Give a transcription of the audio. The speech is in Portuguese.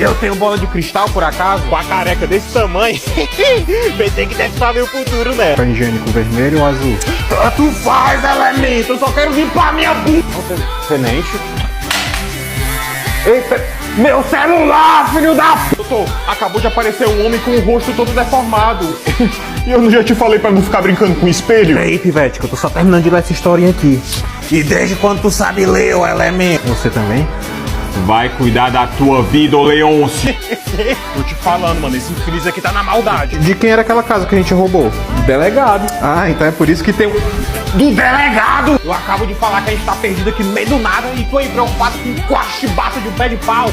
Eu tenho bola de cristal, por acaso? Com a careca desse tamanho, pensei que deve saber o futuro, né? Papel higiênico vermelho ou azul? Tanto faz, elemento. Eu só quero limpar minha bunda. Tenente. Eita, meu celular, filho da p... Doutor, acabou de aparecer um homem com o rosto todo deformado. E eu não já te falei pra não ficar brincando com o espelho? Peraí, pivete, que eu tô só terminando de ler essa historinha aqui. E desde quando tu sabe ler, ô elemento? Você também? Vai cuidar da tua vida, ô Leôncio. Tô te falando, mano, esse infeliz aqui tá na maldade. De quem era aquela casa que a gente roubou? Do delegado. Ah, então é por isso que tem um... Do delegado! Eu acabo de falar que a gente tá perdido aqui no meio do nada e tô aí preocupado com 4 chibatas de um pé de pau.